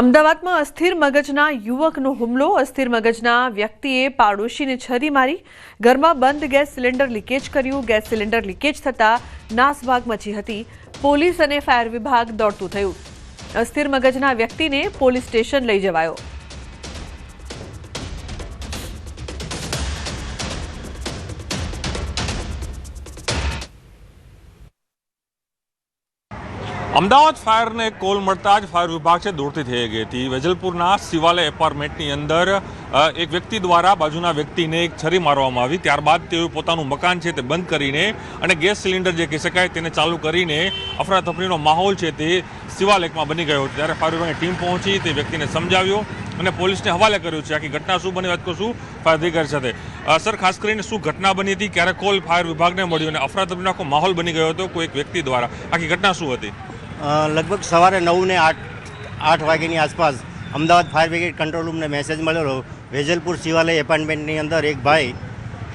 અમદાવાદમાં અસ્થિર મગજના યુવકનો હુમલો. અસ્થિર મગજના વ્યક્તિએ પાડોશીને છરી મારી ઘરમાં બંધ ગેસ સિલિન્ડર લીકેજ કર્યું. ગેસ સિલિન્ડર લીકેજ થતા નાસભાગ મચી હતી. પોલીસ અને ફાયર વિભાગ દોડતું થયું. અસ્થિર મગજના વ્યક્તિને પોલીસ સ્ટેશન લઈ જવાયો. અમદાવાદ ફાયરને કોલ મળતા જ ફાયર વિભાગ છે દોડતી થઈ ગઈ હતી. વેજલપુરના શિવાલય એપાર્ટમેન્ટની અંદર એક વ્યક્તિ દ્વારા બાજુના વ્યક્તિને એક છરી મારવામાં આવી. ત્યારબાદ તેઓ પોતાનું મકાન છે તે બંધ કરીને અને ગેસ સિલિન્ડર જે કહી શકાય તેને ચાલુ કરીને અફરાતફરીનો માહોલ છે તે શિવાલયમાં બની ગયો. ત્યારે ફાયર વિભાગની ટીમ પહોંચી, તે વ્યક્તિને સમજાવ્યો અને પોલીસને હવાલે કર્યો છે. આખી ઘટના શું બની વાત કરશું ફાયર અધિકારી સાથે. સર, ખાસ કરીને શું ઘટના બની હતી, ક્યારે કોલ ફાયર વિભાગને મળ્યો અને અફરાતફરીનો આખો માહોલ બની ગયો હતો કોઈ એક વ્યક્તિ દ્વારા? આખી ઘટના શું હતી? લગભગ સવારે 9 ને 8 વાગ્યાની આસપાસ અમદાવાદ ફાયર બ્રિગેડ કંટ્રોલ રૂમને મેસેજ મળેલો. વેજલપુર શિવાલય એપાર્ટમેન્ટની અંદર એક ભાઈ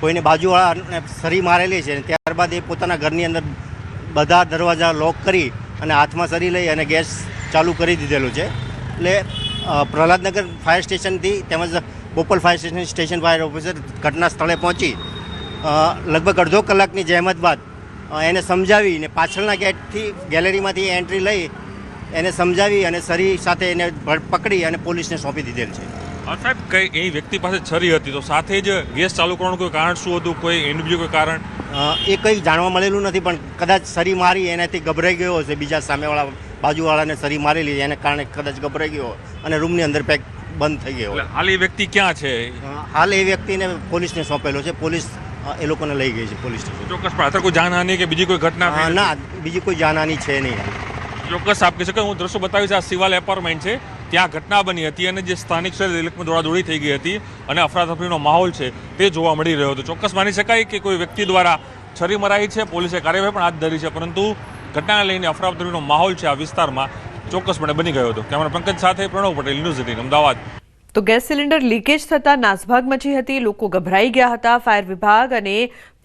કોઈને બાજુવાળાને છરી મારેલી છે. ત્યારબાદ એ પોતાના ઘરની અંદર બધા દરવાજા લોક કરી અને હાથમાં છરી લઈ અને ગેસ ચાલુ કરી દીધેલું છે. એટલે પ્રહલાદનગર ફાયર સ્ટેશનથી તેમજ Bopal fire station fire officer ઘટના સ્થળે પહોંચી લગભગ અડધો કલાકની જહેમત બાદ એને સમજાવીને પાછળના ગેટથી ગેલેરીમાંથી એન્ટ્રી લઈ એને સમજાવી અને છરી સાથે એને પકડી અને પોલીસને સોંપી દીધેલ છે. સાહેબ, કઈ એ વ્યક્તિ પાસે છરી હતી તો સાથે જ ગેસ ચાલુ કરવાનું કોઈ કારણ શું હતું? કોઈ એનું બીજું કોઈ કારણ એ કંઈ જાણવા મળેલું નથી, પણ કદાચ છરી મારી એનાથી ગભરાઈ ગયો હશે. બીજા સામેવાળા બાજુવાળાને છરી મારેલી એને કારણે કદાચ ગભરાઈ ગયો અને રૂમની અંદર પેક બંધ થઈ ગયો. હાલ એ વ્યક્તિ ક્યાં છે? હાલ એ વ્યક્તિને પોલીસને સોંપેલો છે. પોલીસ એ લોકોને લઈ ગઈ છે પોલીસ સ્ટેશન. ચોક્કસ પણ કોઈ જાનહાની કે બીજી કોઈ ઘટના? ના, બીજી કોઈ જાનહાની છે નહીં. ચોક્કસ આપ કહી શકો. હું દ્રશ્યો બતાવીશ. આ શિવાલય એપાર્ટમેન્ટ છે, ત્યાં ઘટના બની હતી અને જે સ્થાનિક છે દોડાદોડી થઈ ગઈ હતી અને અફરાતફરીનો માહોલ છે તે જોવા મળી રહ્યો હતો. ચોક્કસ માની શકાય કે કોઈ વ્યક્તિ દ્વારા છરી મરાઈ છે. પોલીસે કાર્યવાહી પણ હાથ ધરી છે, પરંતુ ઘટનાને લઈને અફરાતફરીનો માહોલ છે આ વિસ્તારમાં ચોક્કસપણે બની ગયો હતો. કેમેરા પંકજ સાથે પ્રણવ પટેલ, ન્યૂઝ 18 અમદાવાદ. તો ગેસ સિલિન્ડર લીકેજ થતા નાસભાગ મચી હતી. લોકો ગભરાઈ ગયા હતા. ફાયર વિભાગ અને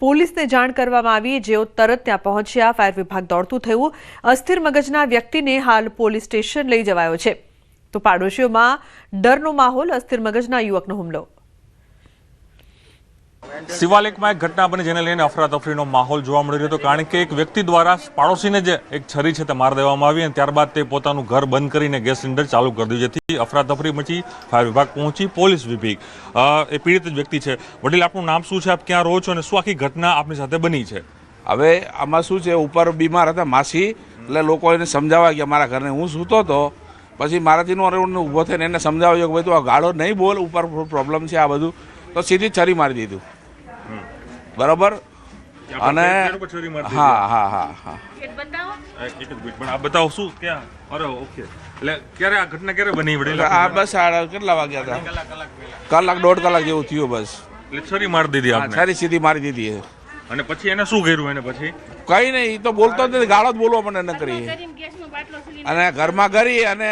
પોલીસને જાણ કરવામાં આવી, જેઓ તરત ત્યાં પહોંચ્યા. ફાયર વિભાગ દોડતું થયું. અસ્થિર મગજના વ્યક્તિને હાલ પોલીસ સ્ટેશન લઈ જવાયો છે. તો પાડોશીઓમાં ડરનો માહોલ. અસ્થિર મગજના યુવકનો હુમલો. શિવાલયમાં એક ઘટના બની જેને લઈને અફરાતફરીનો માહોલ જોવા મળી રહ્યો હતો, કારણ કે એક વ્યક્તિ દ્વારા પાડોશીને જે એક છરી છે તે માર દેવામાં આવી અને ત્યારબાદ તે પોતાનું ઘર બંધ કરીને ગેસ સિલિન્ડર ચાલુ કરી દીધું. જેથી અફરાતફરી મચી. ફાયર વિભાગ પહોંચી, પોલીસ વિભાગ. એ પીડિત વ્યક્તિ છે. વડીલ, આપનું નામ શું છે, આપ ક્યાં રહો છો અને શું આખી ઘટના આપની સાથે બની છે? હવે આમાં શું છે, ઉપર બીમાર હતા માસી, એટલે લોકો એને સમજાવવા ગયા મારા ઘરને. હું સૂતો હતો, પછી મારાથી ઊભો થઈને એને સમજાવ્યો કે ભાઈ તું આ ગાળો નહીં બોલ, ઉપર પ્રોબ્લેમ છે આ બધું. તો સીધી છરી મારી દીધું. બરાબર. અને હા હા હા હા બતાવો શું ક્યાં? અરે ઓકે. એટલે ક્યારે આ ઘટના ક્યારે બની વડીલ? આ બસ કેટલા વાગ્યા હતા? કલાક 1.5 કલાક જેવું થયું બસ. એટલે છરી મારી દીધી આપને? છરી સીધી મારી દીધી. અને પછી એને શું કર્યું? એને પછી કઈ નહીં, તો બોલતો જ નથી, ગાળો જ બોલવા મને ન કરી. અને ઘરમાં કરી અને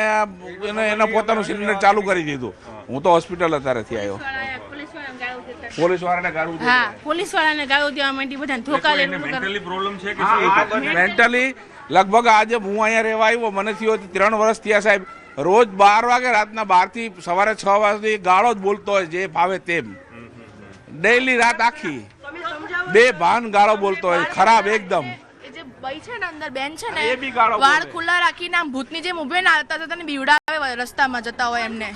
એને પોતાનું સિલિન્ડર ચાલુ કરી દીધું. હું તો હોસ્પિટલ અત્યારેથી આવ્યો. પોલીસવાળાને ગાળો દેવા માંડી. બધા ધોકા લેવાનું. મેન્ટલી પ્રોબ્લેમ છે કે મેન્ટલી લગભગ આજે હું અહીંયા રહેવા આવ્યો, મને થયો 3 વર્ષ થયા સાહેબ. રોજ 12 વાગે રાતના 12 થી સવારે 6 વાગે ગાળો જ બોલતો હોય, જે ફાવે તેમ. ડેઈલી રાત આખી બે ભાન ગાળો બોલતો હોય, ખરાબ એકદમ. ભાઈ છે ને અંદર બેન છે ને, વાળ ખુલ્લા રાખીને આમ ભૂતની જેમ ઉભે ને આવતા જતા ને બીવડાવે રસ્તામાં જતા હોય એમને.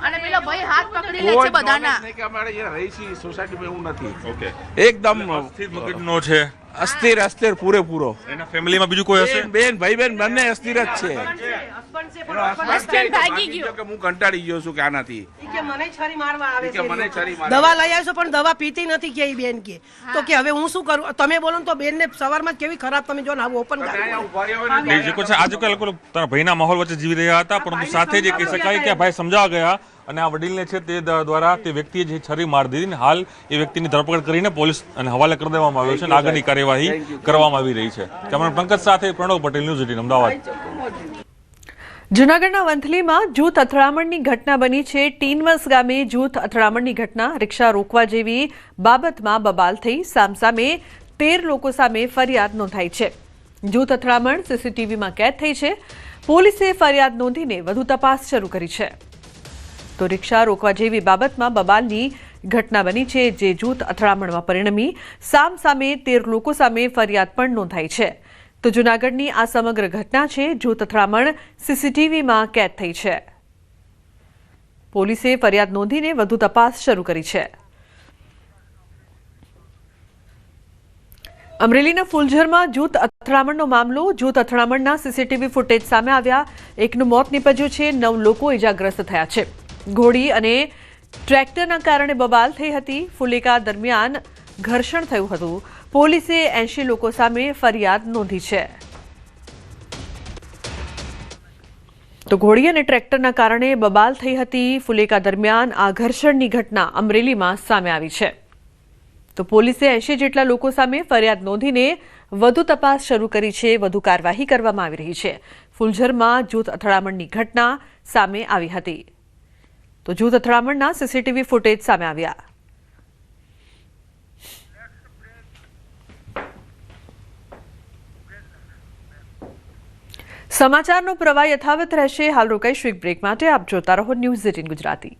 અને પેલો ભાઈ હાથ પકડી લે છે બધાના. કે અમારે અહીંયા રહી છે સોસાયટીમાં એવું નથી. ઓકે. એકદમ અસ્થિર મગજનો છે. અસ્થિર પૂરેપૂરો. એના ફેમિલીમાં બીજું કોઈ હશે? બેન ભાઈ બેન બંને અસ્થિર જ છે. ભાગી ગયો કે હું કંટાળી ગયો છું કે આનાથી. કે મને છરી મારવા આવે છે. મને છરી મારવા દવા લઈ આવશો પણ દવા પીતી નથી કે ઈ બેન કે. તો કે હવે હું શું કરું? તમે બોલો ને તો બેન ને સવારમાં કેવી ખરાબ તમે જો ને આવું ઓપન આજે કોઈ લોકો તારા ભાઈના માહોલ વચ્ચે જીવી રહ્યા હતા, પરંતુ સાથે જે કહી શકાય કે ભાઈ સમજાવવા ગયા અને આ વડીલને છે તે દ્વારા તે વ્યક્તિએ જે છરી મારી દીધી ને હાલ એ વ્યક્તિની ધરપકડ કરીને પોલીસ અને હવાલે કરી દેવામાં આવ્યો છે અને આગળની કાર્યવાહી કરવામાં આવી રહી છે. કેમેરા પંકજ સાથે પ્રણવ પટેલ, ન્યૂઝ 18 અમદાવાદ. જૂનાગઢના વંથલીમાં જૂથ અથડામણની ઘટના બની છે. ટીનવસ ગામે જૂથ અથડામણની ઘટના. રિક્ષા રોકવા જેવી બાબતમાં બબાલ થઈ. સામસામે 13 લોકો સામે ફરિયાદ નોંધાઈ છે. જૂથ અથડામણ સીસીટીવીમાં કેદ થઈ છે. પોલીસે ફરિયાદ નોંધીને વધુ તપાસ શરૂ કરી છે. તો રિક્ષા રોકવા જેવી બાબતમાં બબાલની ઘટના બની છે, જે જૂથ અથડામણમાં પરિણમી. સામે 13 લોકો સામે ફરિયાદ પણ નોંધાઈ છે. તો જૂનાગઢની આ સમગ્ર ઘટના છે. જૂથ અથડામણ સીસીટીવીમાં કેદ થઈ છે. પોલીસે ફરિયાદ નોંધીને વધુ તપાસ શરૂ કરી છે. અમરેલીના ફુલઝરમાં જૂથ અથડામણનો મામલો. જૂથ અથડામણના સીસીટીવી ફૂટેજ સામે આવ્યા. એકનું મોત નીપજ્યું છે, 9 લોકો ઇજાગ્રસ્ત થયા છે. ઘોડી અને ટ્રેક્ટરના કારણે બબાલ થઈ હતી. ફુલેકા દરમિયાન ઘર્ષણ થયું હતું. પોલીસે 80 લોકો સામે ફરિયાદ નોંધી છે. તો ઘોડી અને ટ્રેક્ટરના કારણે બબાલ થઈ હતી. ફુલેકા દરમિયાન આ ઘર્ષણની ઘટના અમરેલીમાં સામે આવી છે. તો પોલીસે 80 જેટલા લોકો સામે ફરિયાદ નોંધીને વધુ તપાસ શરૂ કરી છે. વધુ કાર્યવાહી કરવામાં આવી રહી છે. ફુલઝરમાં જૂથ અથડામણની ઘટના સામે આવી હતી. તો જૂથ અથડામણના સીસીટીવી ફૂટેજ સામે આવ્યા. સમાચારનો પ્રવાહ યથાવત રહેશે. હાલ રોકાઈશું એક બ્રેક માટે. આપ જોતા રહો ન્યૂઝ 18 ગુજરાતી.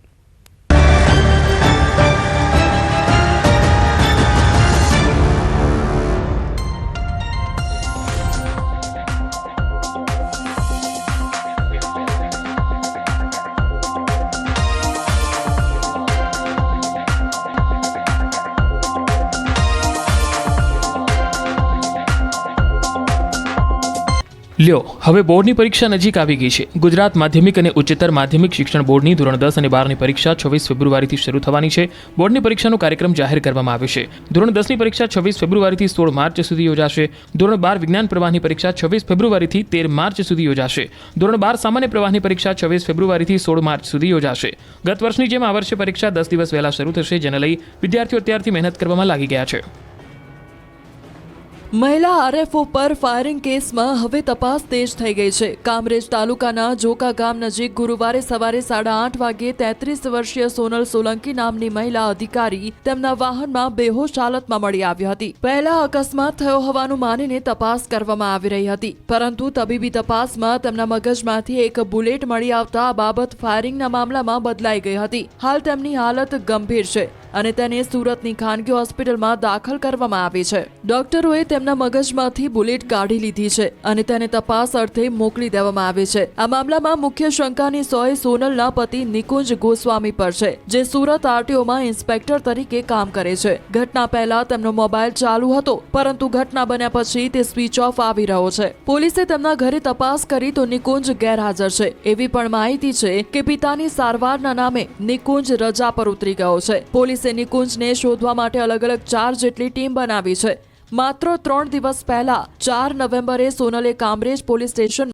લ્યો, હવે બોર્ડની પરીક્ષા નજીક આવી ગઈ છે. ગુજરાત માધ્યમિક અને ઉચ્ચતર માધ્યમિક શિક્ષણ બોર્ડની ધોરણ 10 અને 12ની પરીક્ષા 26 ફેબ્રુઆરીથી શરૂ થવાની છે. બોર્ડની પરીક્ષાનો કાર્યક્રમ જાહેર કરવામાં આવ્યો છે. ધોરણ 10ની પરીક્ષા 26 ફેબ્રુઆરીથી 16 માર્ચ સુધી યોજાશે. ધોરણ 12 વિજ્ઞાન પ્રવાહની પરીક્ષા 26 ફેબ્રુઆરીથી 13 માર્ચ સુધી યોજાશે. ધોરણ 12 સામાન્ય પ્રવાહની પરીક્ષા 26 ફેબ્રુઆરીથી 16 માર્ચ સુધી યોજાશે. ગત વર્ષની જેમ આ વર્ષે પરીક્ષા 10 દિવસ વહેલા શરૂ થશે, જેને લઈ વિદ્યાર્થીઓ અત્યારથી મહેનત કરવામાં લાગી ગયા છે. મહિલા આરએફઓ પર ફાયરિંગ કેસમાં હવે તપાસ તેજ થઈ ગઈ છે. કામરેજ તાલુકાના જોકા ગામ નજીક ગુરુવારે સવારે 8:30 વાગે 33 વર્ષીય સોનલ સોલંકી નામની મહિલા અધિકારી તેમના વાહનમાં બેહોશ હાલતમાં મળી આવી હતી. પહેલા અકસ્માત થયો હોવાનું માનીને તપાસ કરવામાં આવી રહી હતી, પરંતુ તબીબી તપાસમાં તેમના મગજમાંથી એક બુલેટ મળી આવતા આ બાબત ફાયરિંગના મામલામાં બદલાઈ ગઈ હતી. હાલ તેમની હાલત ગંભીર છે અને તેને સુરતની ખાનગી હોસ્પિટલમાં દાખલ કરવામાં આવી છે. ડોક્ટરોએ તેમના મગજમાંથી બુલેટ કાઢી લીધી છે અને તેને તપાસ અર્થે મોકલી દેવામાં આવી છે. આ મામલામાં મુખ્ય શંકાની સોય સોનલના પતિ નિકુંજ ગોસ્વામી પર છે, જે સુરત આરટીઓમાં ઇન્સ્પેક્ટર તરીકે કામ કરે છે. ઘટના પહેલા તેમનો મોબાઈલ ચાલુ હતો, પરંતુ ઘટના બન્યા પછી તે સ્વિચ ઓફ આવી રહ્યો છે. પોલીસે તેમના ઘરે તપાસ કરી તો નિકુંજ ગેરહાજર છે. એવી પણ માહિતી છે કે પિતાની સારવારના નામે નિકુંજ રજા પર ઉતરી ગયો છે. પોલીસે નિકુંજને શોધવા માટે અલગ અલગ 4 જેટલી ટીમ બનાવી છે. માત્ર 3 દિવસ પહેલા 4 નવેમ્બરે સોનલે કામરેજ પોલીસ સ્ટેશન